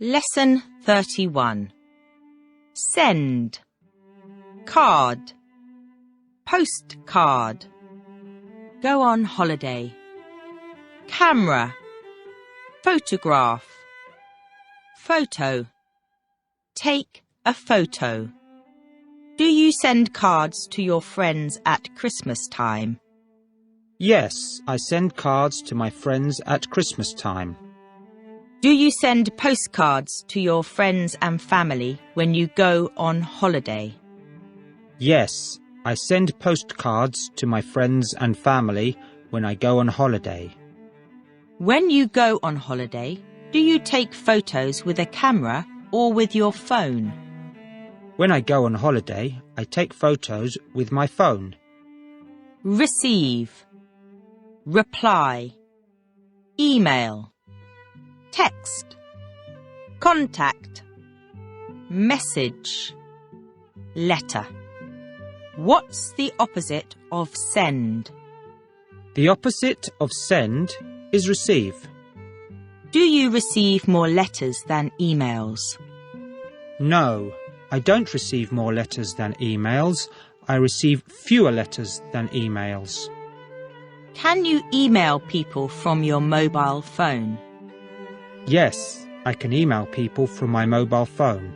Lesson 31. Send. Card. Postcard. Go on holiday. Camera. Photograph. Photo. Take a photo. Do you send cards to your friends at Christmas time? Yes, I send cards to my friends at Christmas time. Do you send postcards to your friends and family when you go on holiday? Yes, I send postcards to my friends and family when I go on holiday. When you go on holiday, do you take photos with a camera or with your phone? When I go on holiday, I take photos with my phone. Receive. Reply. Email. Text. Contact. Message. Letter. What's the opposite of send? The opposite of send is receive. Do you receive more letters than emails? No, I don't receive more letters than emails. I receive fewer letters than emails. Can you email people from your mobile phone? Yes, I can email people from my mobile phone.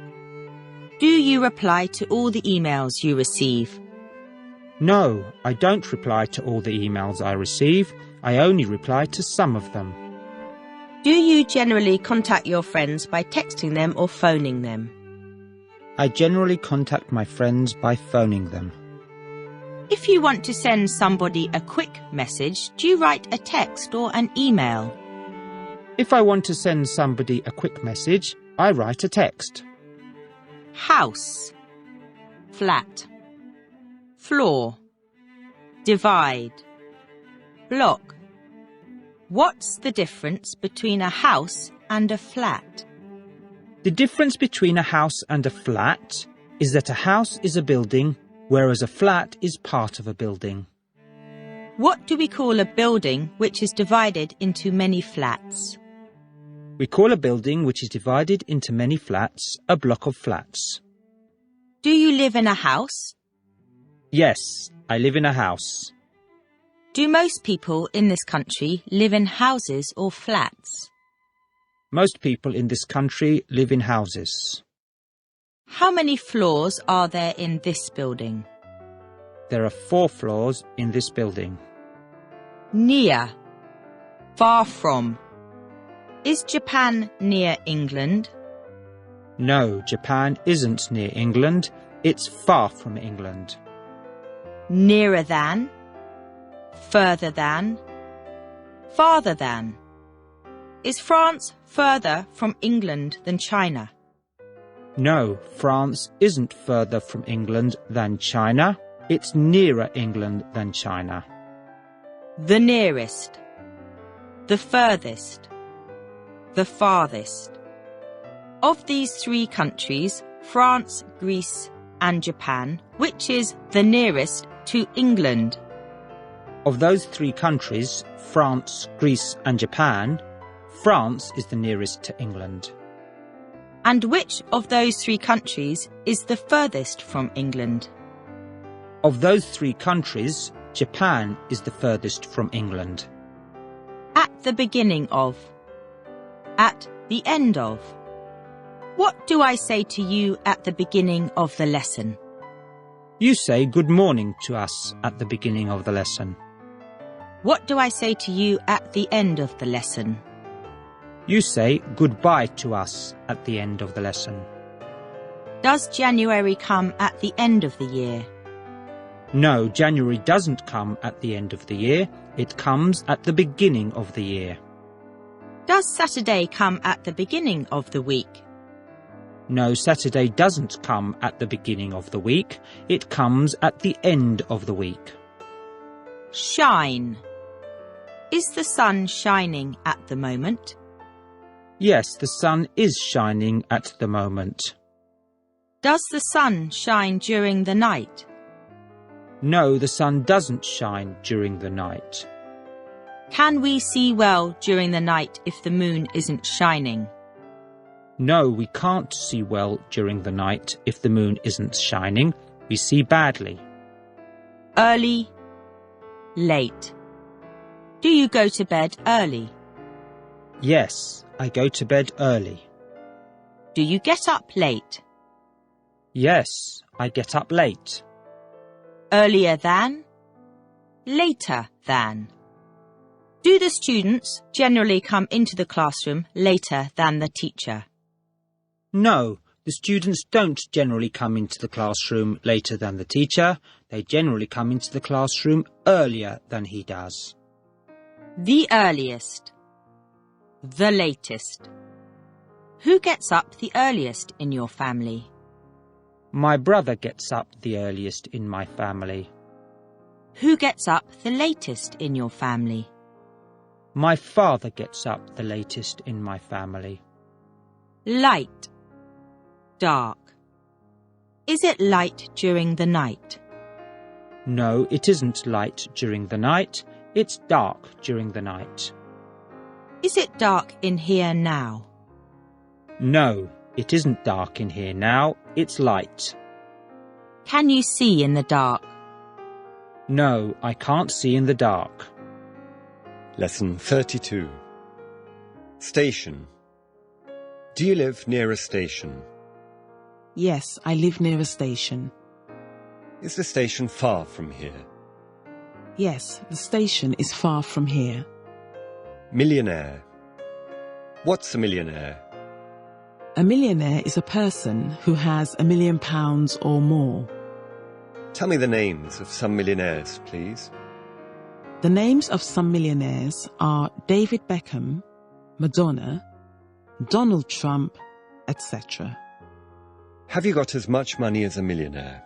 Do you reply to all the emails you receive? No, I don't reply to all the emails I receive. I only reply to some of them. Do you generally contact your friends by texting them or phoning them? I generally contact my friends by phoning them. If you want to send somebody a quick message, do you write a text or an email? If I want to send somebody a quick message, I write a text. House. Flat. Floor. Divide. Block. What's the difference between a house and a flat? The difference between a house and a flat is that a house is a building, whereas a flat is part of a building. What do we call a building which is divided into many flats? We call a building which is divided into many flats a block of flats. Do you live in a house? Yes, I live in a house. Do most people in this country live in houses or flats? Most people in this country live in houses. How many floors are there in this building? There are 4 floors in this building. Near. Far from. Is Japan near England? No, Japan isn't near England. It's far from England. Nearer than. Further than. Farther than. Is France further from England than China? No, France isn't further from England than China. It's nearer England than China. The nearest. The furthest. The farthest. Of these 3 countries, France, Greece and Japan, which is the nearest to England? Of those 3 countries, France, Greece and Japan, France is the nearest to England. And which of those 3 countries is the furthest from England? Of those 3 countries, Japan is the furthest from England. At the beginning of. At the end of. What do I say to you at the beginning of the lesson? You say good morning to us at the beginning of the lesson. What do I say to you at the end of the lesson? You say goodbye to us at the end of the lesson. Does January come at the end of the year? No, January doesn't come at the end of the year. It comes at the beginning of the year. Does Saturday come at the beginning of the week? No, Saturday doesn't come at the beginning of the week. It comes at the end of the week. Shine. Is the sun shining at the moment? Yes, the sun is shining at the moment. Does the sun shine during the night? No, the sun doesn't shine during the night. Can we see well during the night if the moon isn't shining? No, we can't see well during the night if the moon isn't shining. We see badly. Early, late. Do you go to bed early? Yes, I go to bed early. Do you get up late? Yes, I get up late. Earlier than, later than. Do the students generally come into the classroom later than the teacher? No, the students don't generally come into the classroom later than the teacher. They generally come into the classroom earlier than he does. The earliest. The latest. Who gets up the earliest in your family? My brother gets up the earliest in my family. Who gets up the latest in your family? My father gets up the latest in my family. Light. Dark. Is it light during the night? No, it isn't light during the night. It's dark during the night. Is it dark in here now? No, it isn't dark in here now. It's light. Can you see in the dark? No, I can't see in the dark. Lesson 32. Station. Do you live near a station? Yes, I live near a station. Is the station far from here? Yes, the station is far from here. Millionaire. What's a millionaire? A millionaire is a person who has £1 million or more. Tell me the names of some millionaires, please. The names of some millionaires are David Beckham, Madonna, Donald Trump, etc. Have you got as much money as a millionaire?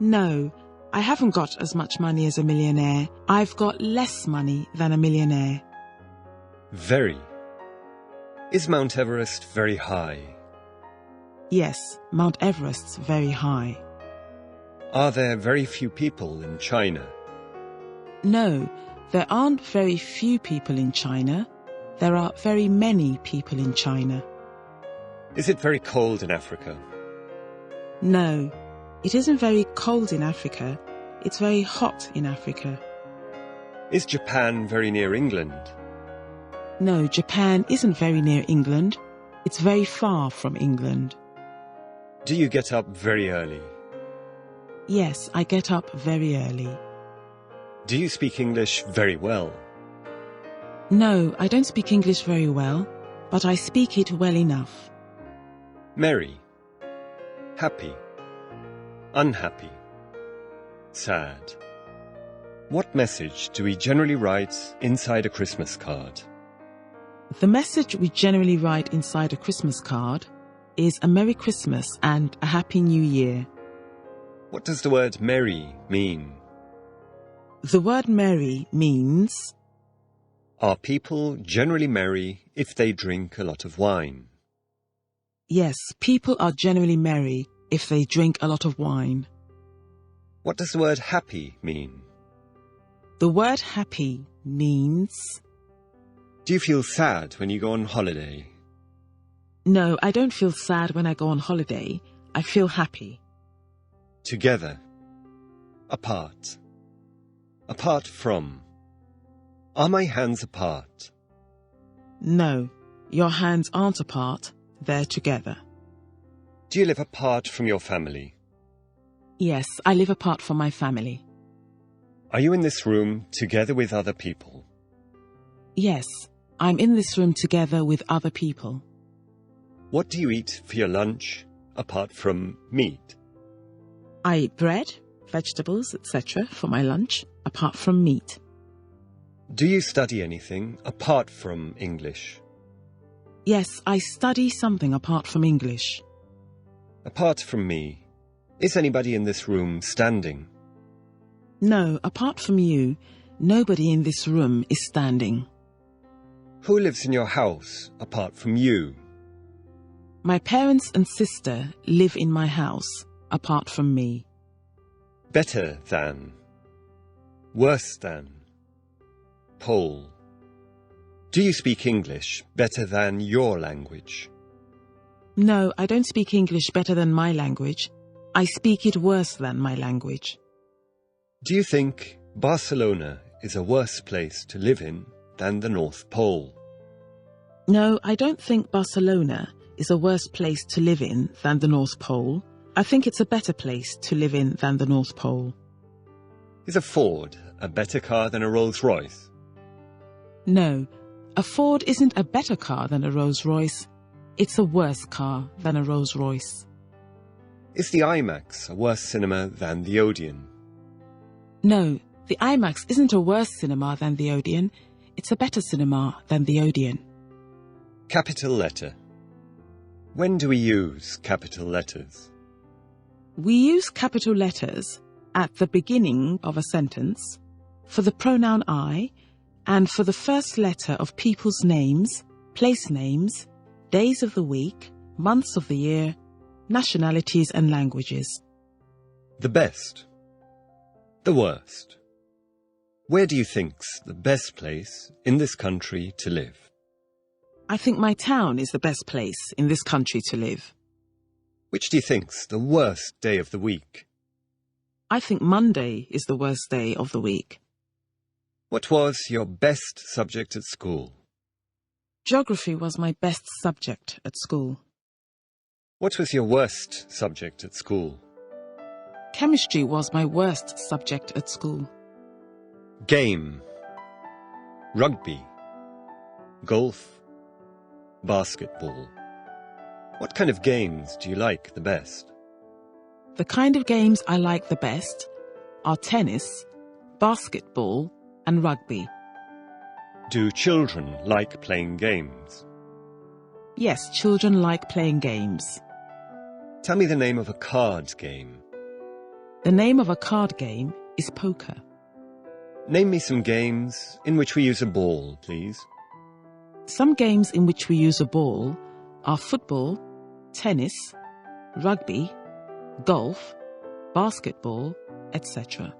No, I haven't got as much money as a millionaire. I've got less money than a millionaire. Very. Is Mount Everest very high? Yes, Mount Everest's very high. Are there very few people in China? No, there aren't very few people in China. There are very many people in China. Is it very cold in Africa? No, it isn't very cold in Africa. It's very hot in Africa. Is Japan very near England? No, Japan isn't very near England. It's very far from England. Do you get up very early? Yes, I get up very early. Do you speak English very well? No, I don't speak English very well, but I speak it well enough. Merry. Happy. Unhappy. Sad. What message do we generally write inside a Christmas card? The message we generally write inside a Christmas card is a Merry Christmas and a Happy New Year. What does the word merry mean? The word merry means... Are people generally merry if they drink a lot of wine? Yes, people are generally merry if they drink a lot of wine. What does the word happy mean? The word happy means... Do you feel sad when you go on holiday? No, I don't feel sad when I go on holiday. I feel happy. Together. Apart. Apart from. Are my hands apart? No, your hands aren't apart. They're together. Do you live apart from your family? Yes, I live apart from my family. Are you in this room together with other people? Yes, I'm in this room together with other people. What do you eat for your lunch apart from meat? I eat bread, vegetables, etc. for my lunch, apart from meat. Do you study anything apart from English? Yes, I study something apart from English. Apart from me, is anybody in this room standing? No, apart from you, nobody in this room is standing. Who lives in your house apart from you? My parents and sister live in my house, apart from me. Better than. Worse than. Pole. Do you speak English better than your language? No, I don't speak English better than my language. I speak it worse than my language. Do you think Barcelona is a worse place to live in than the North Pole? No, I don't think Barcelona is a worse place to live in than the North Pole. I think it's a better place to live in than the North Pole. Is a Ford a better car than a Rolls-Royce? No, a Ford isn't a better car than a Rolls-Royce. It's a worse car than a Rolls-Royce. Is the IMAX a worse cinema than the Odeon? No, the IMAX isn't a worse cinema than the Odeon. It's a better cinema than the Odeon. Capital letter. When do we use capital letters? We use capital letters at the beginning of a sentence, for the pronoun I, and for the first letter of people's names, place names, days of the week, months of the year, nationalities and languages. The best. The worst. Where do you think's the best place in this country to live? I think my town is the best place in this country to live. Which do you think's the worst day of the week? I think Monday is the worst day of the week. What was your best subject at school? Geography was my best subject at school. What was your worst subject at school? Chemistry was my worst subject at school. Game. Rugby. Golf. Basketball. What kind of games do you like the best? The kind of games I like the best are tennis, basketball, and rugby. Do children like playing games? Yes, children like playing games. Tell me the name of a card game. The name of a card game is poker. Name me some games in which we use a ball, please. Some games in which we use a ball are football, tennis, rugby, golf, basketball, etc.